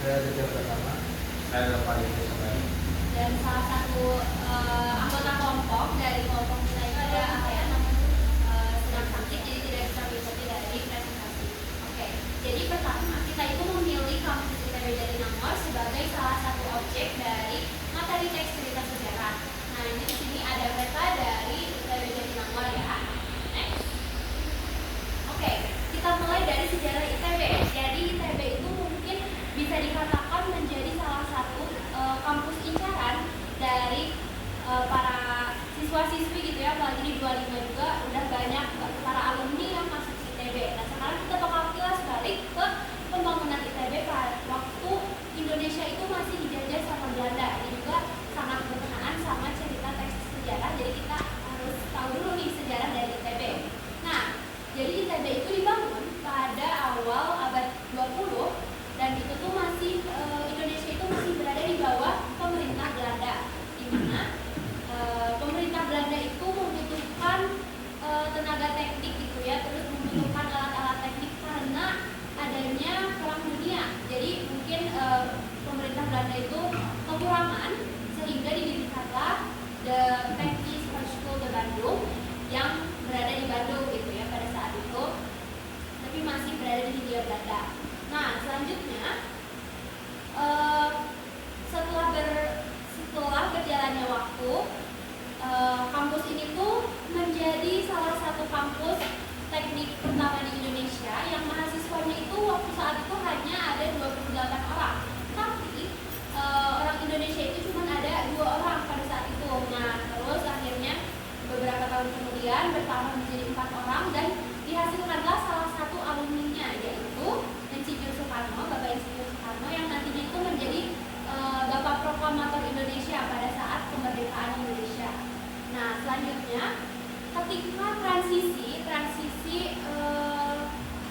Saya Rizal Pratama. Saya Rafael Ismail. Dan salah satu anggota kelompok dari kelompok kita itu ada Ahaya, namun sedang sakit jadi tidak bisa mengikuti dari presentasi. Oke, jadi pertama kita itu memilih kampus ITB Jatinangor sebagai salah satu objek dari materi teks cerita sejarah. Nah, ini di sini ada peta dari ITB Jatinangor ya. Next. Oke, kita mulai dari sejarah ITB. Jadi ITB itu mungkin bisa dikatakan menjadi salah satu kampus incaran dari para siswa-siswi gitu ya, apalagi di 25 juga udah banyak para alumni yang masuk ITB. Nah, sekarang kita bakal kilas balik ke pembangunan ITB pada waktu Indonesia itu masih dijajah sama Belanda. Ini juga sangat berkenaan sama cerita teks sejarah, jadi kita harus tahu dulu nih sejarah dari ITB. Nah, jadi ITB itu dibangun pada awal abad 20 dan itu tuh masih Indonesia itu masih berada di bawah pemerintah Belanda, di mana pemerintah Belanda itu membutuhkan tenaga teknik gitu ya, terus membutuhkan alat-alat teknik karena adanya perang dunia. Jadi mungkin pemerintah Belanda itu kekurangan sehingga didirikanlah The Technisch Hochschule de Bandung yang berada di Bandung gitu ya pada saat itu, tapi masih berada di Hindia Belanda. Nah, selanjutnya setelah berjalannya waktu, kampus ini tuh menjadi salah satu kampus teknik pertama di Indonesia yang mahasiswanya itu waktu saat itu hanya ada 28 orang. Tapi orang Indonesia itu cuma ada 2 orang pada saat itu. Nah, terus akhirnya beberapa tahun kemudian bertambah menjadi 4 orang dan dihasilkanlah salah satu alumninya, yaitu Insinyur Soekarno, Bapak Insinyur Soekarno yang nantinya itu menjadi Bapak Proklamator Indonesia pada saat kemerdekaan Indonesia. Nah, selanjutnya ketika transisi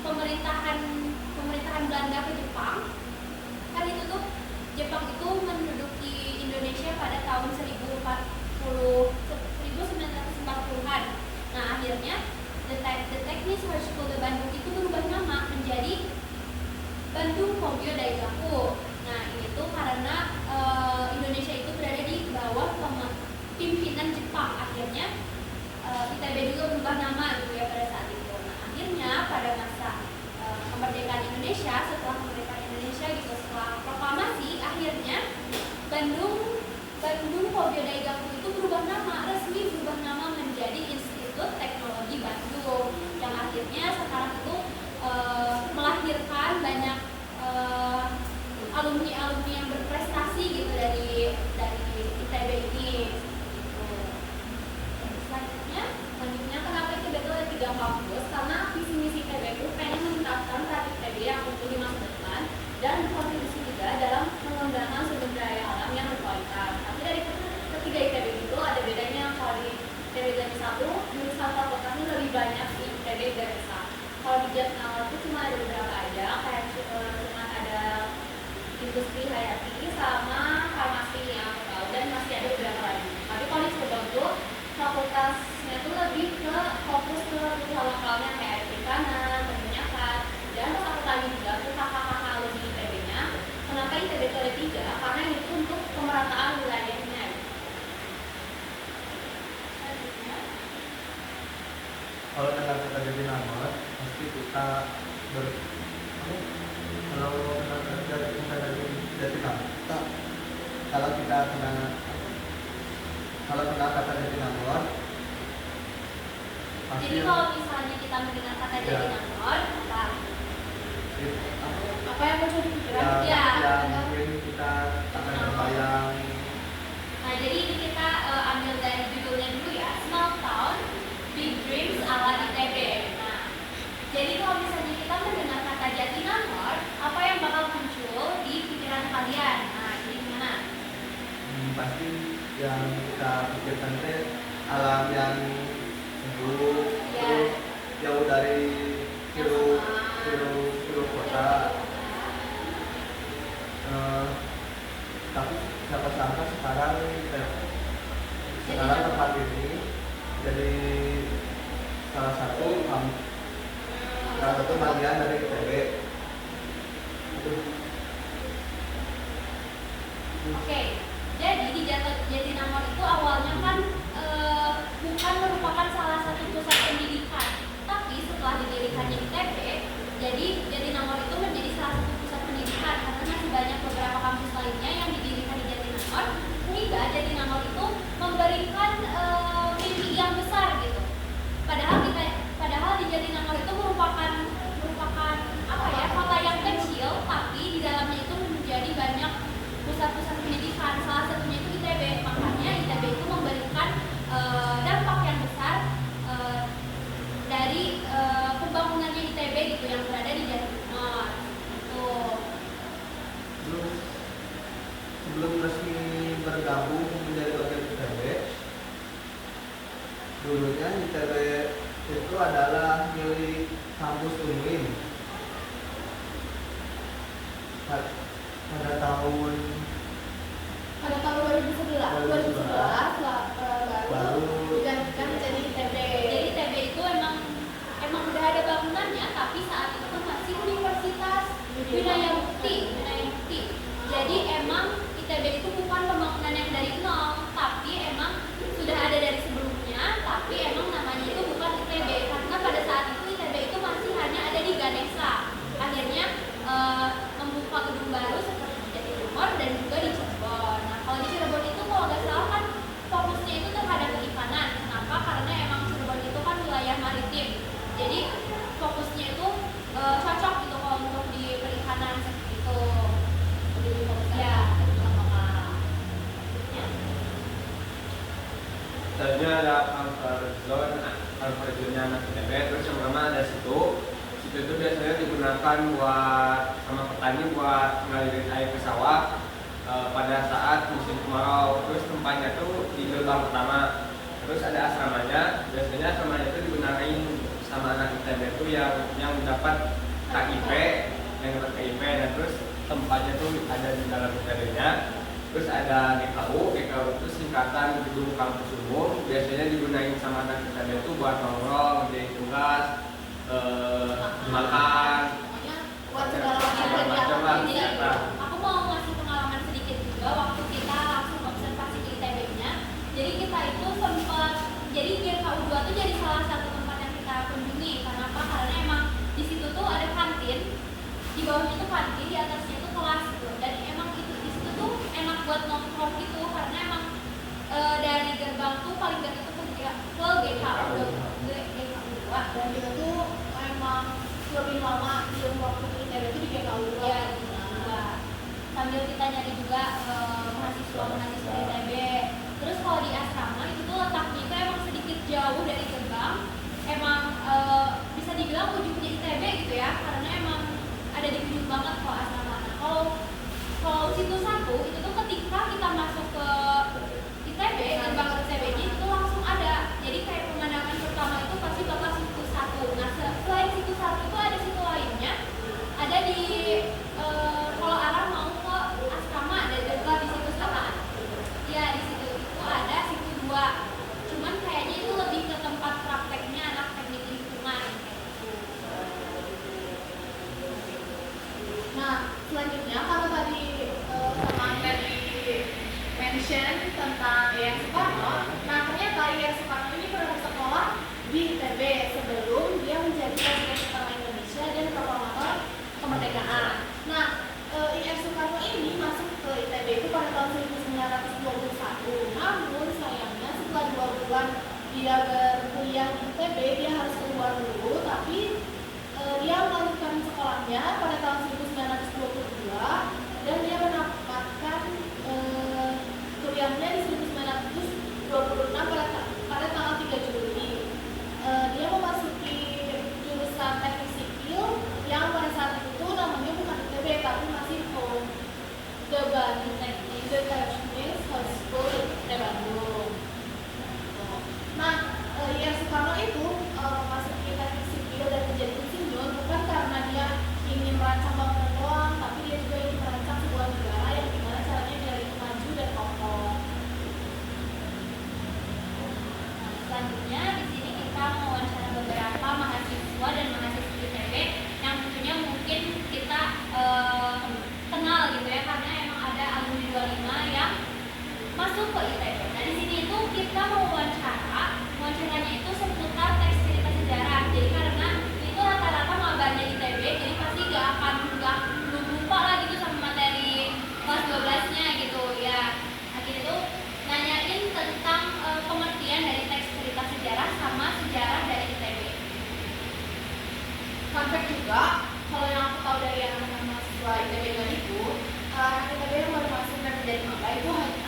pemerintahan Belanda ke Jepang, kan itu tuh Jepang itu menduduki Indonesia pada tahun 1940-an. Nah, akhirnya The Technisch Hochschule de Bandung itu berubah nama menjadi Bandung Kogyo Daigaku. Nah, ini tuh karena Indonesia itu berada di bawah pimpinan Jepang. Akhirnya ITB juga berubah nama gitu ya pada saat itu. Nah, akhirnya pada masa kemerdekaan Indonesia, setelah kemerdekaan Indonesia gitu, setelah proklamasi, akhirnya Bandung Kogyo Daigaku itu resmi berubah nama menjadi Institut Teknologi Bandung, yang akhirnya sekarang itu melahirkan banyak alumni yang berprestasi gitu dari ITB ini. Selanjutnya kenapa ITB itu ada 3 kampus? Karena visi misi ITB itu pengen menetapkan saat ITB yang untuk di masa depan dan berkontribusi juga dalam mengembangkan sumber daya alam yang berkualitas. Tapi dari ketiga ITB itu ada bedanya. Kalau di ITB Ganesha 1 jurusan fakultasnya lebih banyak di ITB Ganesha. Kalau di Jatinangor itu cuma ada beberapa aja, kayak cuma ada industri hayati sama farmasi yang aku tahu, dan masih ada beberapa lagi. Tapi kalau di Cirebon tuh fakultasnya tuh lebih ke fokus ke kebutuhan lokalnya kayak ada perikanan, perminyakan, dan terus aku tadi juga ke kakak-kakak alumni ITB-nya. Kenapa ITB itu ada 3? Karena ini tuh untuk pemerataan wilayahnya. Kalau kenal kata Jatinangor, pasti kita kalau kenal kata Jatinangor, kalau kenal kata Jatinangor, pasti. Jadi kalau misalnya kita mendengar kata Jatinangor, apa yang muncul di pikiran? Ya, mungkin kita akan terbayang. Nah, jadi ini kita ambil dari judulnya dulu ya, Small Town Big Dreams ala ITB. Nah, jadi kalau misalnya kita mendengar kata Jatinangor, apa yang bakal muncul di pikiran kalian? Nah, jadi gimana? Pasti yang kita pikirkan itu alam yang sejuk, terus jauh dari hirup kota. Tapi siapa sangka sekarang tempat ini jadi salah satu bagian dari ITB. pusat-pusat pendidikan, salah satunya itu ITB. Makanya ITB itu memberikan dampak yang besar dari pembangunannya ITB gitu yang berada di Jawa Timur. Tuh. Terus sebelum resmi bergabung menjadi bagian ITB, dulunya ITB itu adalah milik kampus UNIN. Pada tahun 2011 baru digantikan menjadi ITB. Jadi ITB itu emang udah ada bangunannya, tapi saat itu kan masih Universitas Widaya Mukti. Jadi emang ITB itu bukan pembangunan yang dari nol, tapi emang sudah ada dari sebelumnya, tapi emang namanya itu bukan ITB karena pada saat itu ITB itu masih hanya ada di Ganesha. Akhirnya membuka gedung baru seperti di Jatimur dan juga di Cirebon. Nah, kalau di Cirebon itu kalau nggak salah kan fokusnya itu terhadap perikanan. Kenapa? Karena emang Cirebon itu kan wilayah maritim. Jadi fokusnya itu cocok gitu kalau untuk di perikanan seperti itu. Jadi fokusnya lokal. Tadinya ada conversionnya anak ITB, terus yang pertama ada situ itu biasanya digunakan buat sama petani buat ngalirin air ke sawah pada saat musim kemarau. Terus tempatnya tuh di gerbang pertama. Terus ada asramanya, biasanya asramanya itu digunakan sama anak ITB itu yang dapat KIP, nah terus tempatnya tuh ada di dalam ITB-nya. Terus ada GKU itu singkatan gedung kampus umum, biasanya digunakan sama anak ITB itu buat nongkrong, jadi tugas, makan, buat segala macam kegiatan. Aku mau ngasih pengalaman sedikit juga waktu kita langsung observasi di ITB-nya. Jadi kita itu sempat, jadi GKU 2 itu jadi salah satu tempat yang kita kunjungi. Karena apa? Karena emang di situ tuh ada kantin, di bawahnya itu kantin, di atasnya itu kelas gitu. Dan emang itu di situ tuh enak buat nongkrong gitu, karena emang dari gerbang tuh paling dekat itu ke GKU 2 dan itu tuh emang lebih lama di waktu ITB itu di GKU 2 ya, sambil kita nyari juga mahasiswa ITB. Terus kalau di asrama itu tuh letaknya itu emang sedikit jauh dari gerbang, emang bisa dibilang ujungnya ITB gitu ya, karena emang ada di ujung banget kalau asrama. Nah, kalau situ satu itu tuh ketika kita masuk ke ITB, gerbang ITB-nya itu langsung ada. Jadi kayak pemandangan pertama itu pasti bakal situ satu. Nah, selain situ satu itu ada situ lainnya, ada di kalau arah mau ke asrama ada juga di situ selatan. Ya di situ itu ada situ 2. Cuman kayaknya itu lebih ke tempat prakteknya anak teknik lingkungan. Nah, selanjutnya kalau tadi sama tadi mention tentang IAIN Soekarno, nah ternyata IAIN Soekarno ini pernah sekolah di ITB sebelum dia menjadi Presiden pertama Indonesia dan proklamator kemerdekaan. Nah, IAIN Soekarno ini masuk ke ITB itu pada tahun 1921. Namun sayangnya setelah 2 bulan dia berkuliah di ITB, dia harus keluar dulu, tapi dia melanjutkan sekolahnya pada tahun 1922 dan dia mendapatkan kuliahnya di 1926 pada tanggal 3 Juli. Dia memasuki jurusan teknik sipil yang pada saat itu namanya bukan ITB tapi masih The Bandung Technical School di Bandung. Nah, IAIN Soekarno itu memasuki teknik sipil dan menjadi insinyur bukan karena dia ingin merancang bangunan doang, tapi dia juga ingin merancang sebuah negara yang gimana caranya biar itu maju dan kokoh. Selanjutnya di sini kita mewawancara beberapa mahasiswa dan mahasiswi ITB yang tentunya mungkin kita kenal gitu ya, karena emang ada alumni 25 yang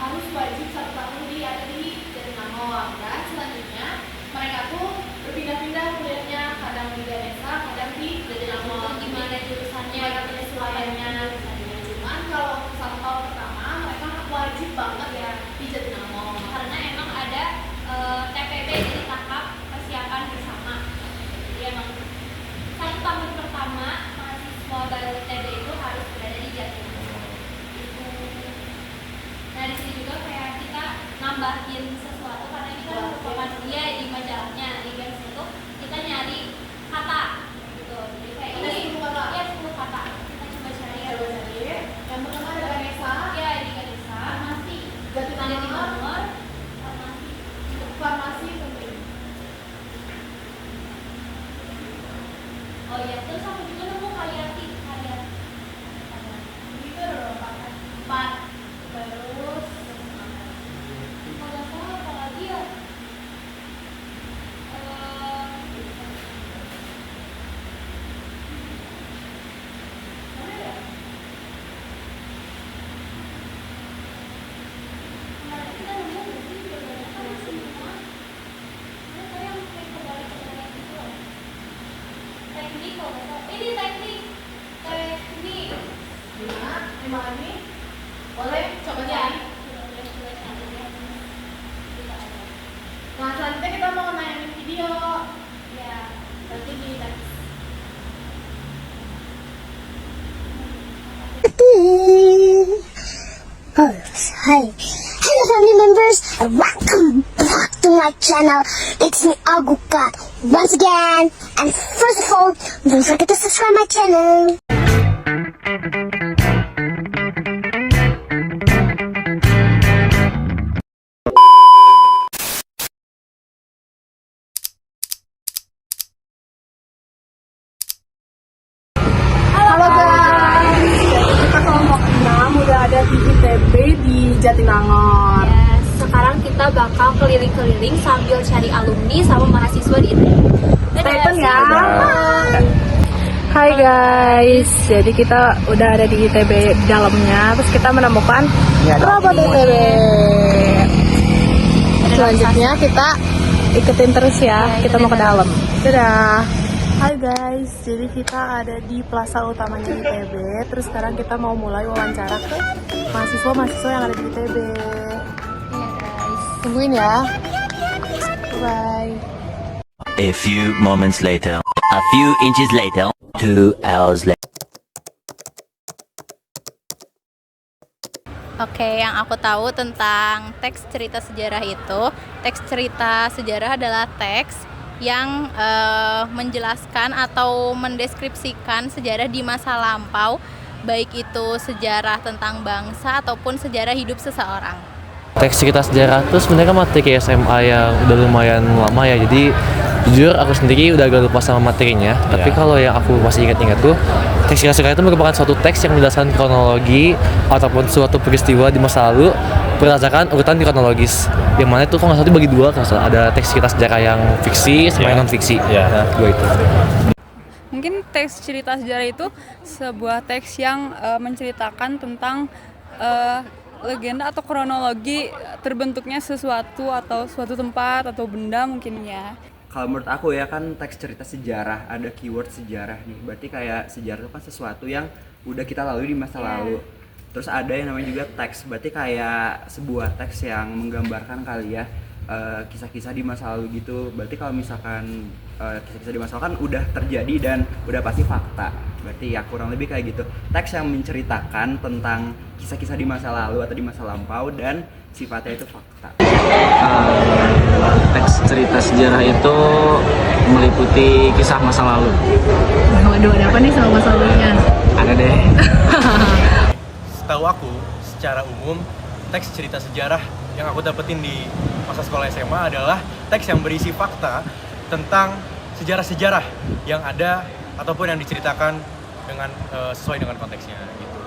harus wajib 1 tahun ada di Jatinangor. Dan selanjutnya mereka tuh berpindah-pindah kuliahnya, kadang di Ganesha, kadang di Jatinangor. Gimana jurusannya, penyesuaiannya. Cuman kalau 1 tahun pertama mereka wajib banget ya di Jatinangor. karena emang ada TPB, jadi tahap persiapan bersama. Jadi emang 1 tahun pertama mahasiswa baru ITB itu harus berada di Jatinangor. Itu. Nah di sini juga kayak kita nambahin sesuatu karena kita merupakan dia di majalahnya di garis itu kita nyari kata gitu. Jadi kayak Ada ini 10 kata. ya 10 kata. Kita coba cari ya. Yang pertama ada Ganesha, Ya di Ganesha masih Jatinangor, farmasi. farmasi penting. Oh iya, terus aku juga nemu Karyati. Itu ada 4. Terus kalau nggak salah apa lagi ya? Mana ya? Kemarin kita nemu berarti juga banyak kan semua. Ada kayak yang kayak kebalik gitu loh. Teknik kalau nggak salah. Ini teknik. Gimana? Memahami? Boleh coba Ya. cari. Nah, selanjutnya kita mau nayangin video. Ya. Nanti di teks. Oh, hi. Hello family members and welcome back to my channel. It's me Aguka once again. And first of all, don't forget to subscribe my channel. Halo guys, kita kelompok 6 udah ada di ITB di Jatinangor. Ya, sekarang kita bakal keliling-keliling sambil cari alumni sama mahasiswa di ITB. Stay tune ya. Hai guys, jadi kita udah ada di ITB dalamnya, terus kita menemukan robot ITB. Selanjutnya kita ikutin terus ya, kita mau ke dalam. Dadah. Hai guys, jadi kita ada di plaza utamanya ITB. Terus sekarang kita mau mulai wawancara ke mahasiswa-mahasiswa yang ada di ITB. Tungguin ya. Bye. A few moments later, a few inches later, 2 hours later. Oke, yang aku tahu tentang teks cerita sejarah itu, teks cerita sejarah adalah teks yang menjelaskan atau mendeskripsikan sejarah di masa lampau, baik itu sejarah tentang bangsa ataupun sejarah hidup seseorang. Teks cerita sejarah itu sebenarnya materi SMA yang udah lumayan lama ya, jadi jujur aku sendiri udah agak lupa sama materinya. Tapi kalau yang aku masih ingat-ingat tuh, teks cerita sejarah itu merupakan suatu teks yang menjelaskan kronologi ataupun suatu peristiwa di masa lalu berdasarkan urutan kronologis. Yang mana itu kalau nggak salah dibagi dua, kalau salah ada teks cerita sejarah yang fiksi sama yang non fiksi. Nah, dua itu. Mungkin teks cerita sejarah itu sebuah teks yang menceritakan tentang legenda atau kronologi terbentuknya sesuatu atau suatu tempat atau benda mungkin ya. Kalau menurut aku ya kan teks cerita sejarah, ada keyword sejarah nih. Berarti kayak sejarah itu kan sesuatu yang udah kita lalui di masa lalu. Terus ada yang namanya juga teks, berarti kayak sebuah teks yang menggambarkan kali ya kisah-kisah di masa lalu gitu. Berarti kalau misalkan kisah-kisah di masa lalu kan udah terjadi dan udah pasti fakta. Berarti ya kurang lebih kayak gitu. Teks yang menceritakan tentang kisah-kisah di masa lalu atau di masa lampau dan sifatnya itu fakta. Teks cerita sejarah itu meliputi kisah masa lalu. Waduh, ada apa nih sama masa lalunya? Ada deh. Setahu aku, secara umum, teks cerita sejarah yang aku dapetin di masa sekolah SMA adalah teks yang berisi fakta tentang sejarah-sejarah yang ada ataupun yang diceritakan dengan sesuai dengan konteksnya gitu.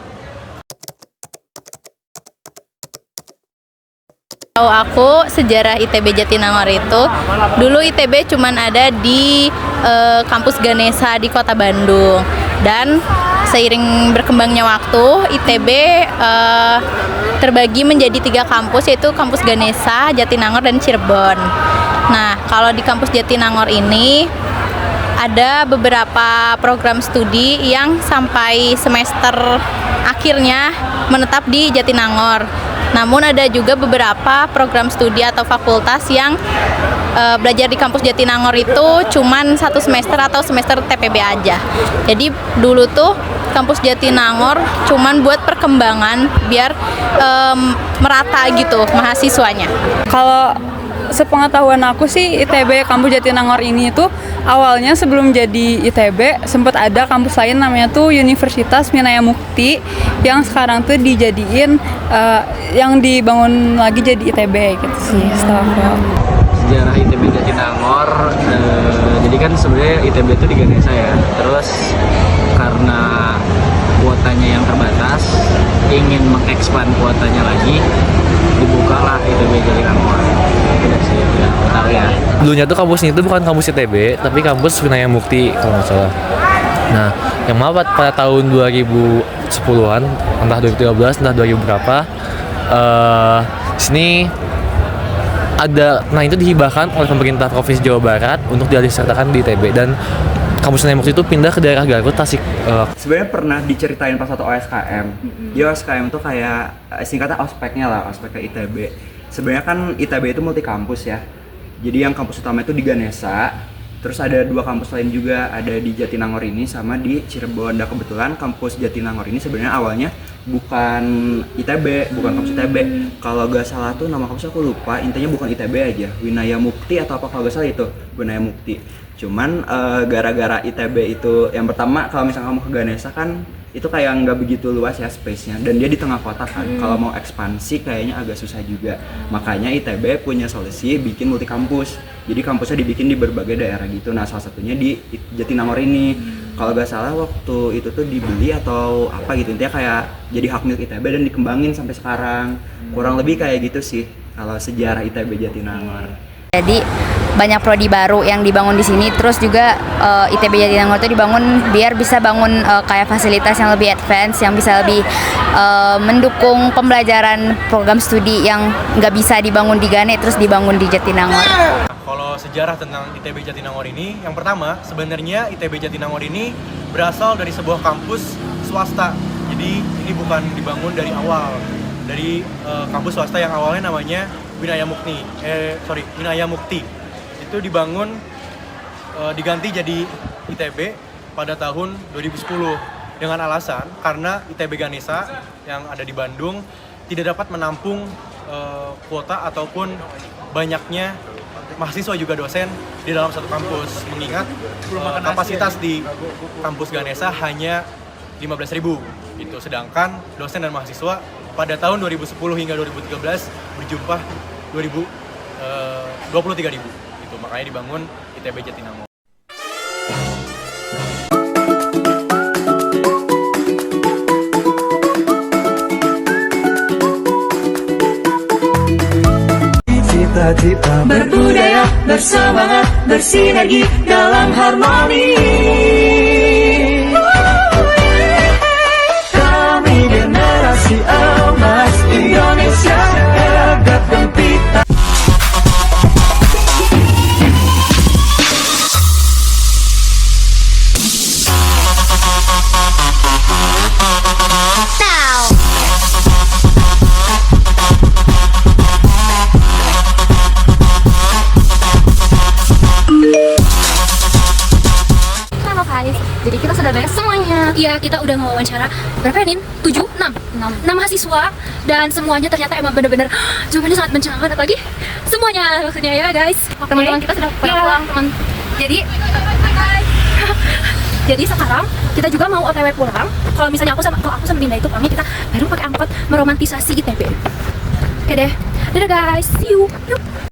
Tahu aku sejarah ITB Jatinangor itu, dulu ITB cuman ada di kampus Ganesha di Kota Bandung. Dan seiring berkembangnya waktu, ITB terbagi menjadi 3 kampus, yaitu kampus Ganesha, Jatinangor, dan Cirebon. Nah, kalau di kampus Jatinangor ini ada beberapa program studi yang sampai semester akhirnya menetap di Jatinangor. Namun ada juga beberapa program studi atau fakultas yang belajar di kampus Jatinangor itu cuman 1 semester atau semester TPB aja. Jadi dulu tuh kampus Jatinangor cuman buat perkembangan biar merata gitu mahasiswanya. Kalau sepengetahuan aku sih ITB kampus Jatinangor ini tuh awalnya sebelum jadi ITB sempat ada kampus lain namanya tuh Universitas Winaya Mukti yang sekarang tuh dijadiin yang dibangun lagi jadi ITB gitu sih setelah aku. Sejarah ITB Jatinangor, jadi kan sebenarnya ITB itu di Ganesha ya, terus karena kuotanya yang terbatas ingin mengekspan kuotanya lagi, dibukalah ITB Jatinangor. Tidak sih, ya tahu ya. Dulunya tuh kampusnya itu bukan kampus ITB, tapi kampus Winaya Mukti kalau nggak salah. Nah, yang maaf pada tahun 2010-an, entah 2013, entah 2000 berapa, sini ada, nah itu dihibahkan oleh pemerintah Provinsi Jawa Barat untuk disertakan di ITB, dan kampus Winaya Mukti itu pindah ke daerah Garut, Tasik. Sebenarnya pernah diceritain pas waktu OSKM. Di OSKM tuh kayak singkatnya ospeknya lah, ospek ke ITB. Sebenarnya kan ITB itu multi kampus ya. Jadi yang kampus utama itu di Ganesha, terus ada 2 kampus lain juga, ada di Jatinangor ini sama di Cirebon. Dan kebetulan kampus Jatinangor ini sebenarnya awalnya bukan ITB, bukan kampus ITB. Kalau gak salah tuh nama kampusnya aku lupa, intinya bukan ITB aja, Winaya Mukti atau apa, kalau gak salah itu Winaya Mukti. Cuman gara-gara ITB itu yang pertama, kalau misalnya kamu ke Ganesha kan itu kayak nggak begitu luas ya space-nya, dan dia di tengah kota kan. Kalau mau ekspansi kayaknya agak susah juga. Makanya ITB punya solusi bikin multi kampus. Jadi kampusnya dibikin di berbagai daerah gitu. Nah, salah satunya di Jatinangor ini. Kalau nggak salah waktu itu tuh dibeli atau apa gitu, intinya kayak jadi hak milik ITB dan dikembangin sampai sekarang. Kurang lebih kayak gitu sih kalau sejarah ITB Jatinangor. Jadi banyak prodi baru yang dibangun di sini, terus juga ITB Jatinangor itu dibangun biar bisa bangun kayak fasilitas yang lebih advance, yang bisa lebih mendukung pembelajaran program studi yang nggak bisa dibangun di Gane terus dibangun di Jatinangor. Kalau sejarah tentang ITB Jatinangor ini, yang pertama sebenarnya ITB Jatinangor ini berasal dari sebuah kampus swasta. Jadi ini bukan dibangun dari awal, dari kampus swasta yang awalnya namanya Winaya Mukti. Itu dibangun, diganti jadi ITB pada tahun 2010 dengan alasan karena ITB Ganesha yang ada di Bandung tidak dapat menampung kuota ataupun banyaknya mahasiswa juga dosen di dalam satu kampus, mengingat kapasitas di kampus Ganesha hanya 15.000 itu, sedangkan dosen dan mahasiswa pada tahun 2010 hingga 2013 berjumlah 23.000 itu, makanya dibangun ITB Jatinangor. Cita-cita berbudaya, bersemangat, bersinergi dalam harmoni. Kami generasi emas Indonesia, tegak gempita. Jadi kita sudah beres semuanya. Iya, kita udah ngewawancara berapa ya, Nin? 6 mahasiswa, dan semuanya ternyata emang bener-bener jawabannya sangat mencengangkan, apalagi semuanya maksudnya ya guys. Teman-teman kita sudah pulang, teman. Jadi sekarang kita juga mau OTW pulang. Kalau misalnya aku sama Dinda itu pulangnya kita baru pakai angkot, meromantisasi ITB. Oke deh. Dadah guys, see you. Yuk.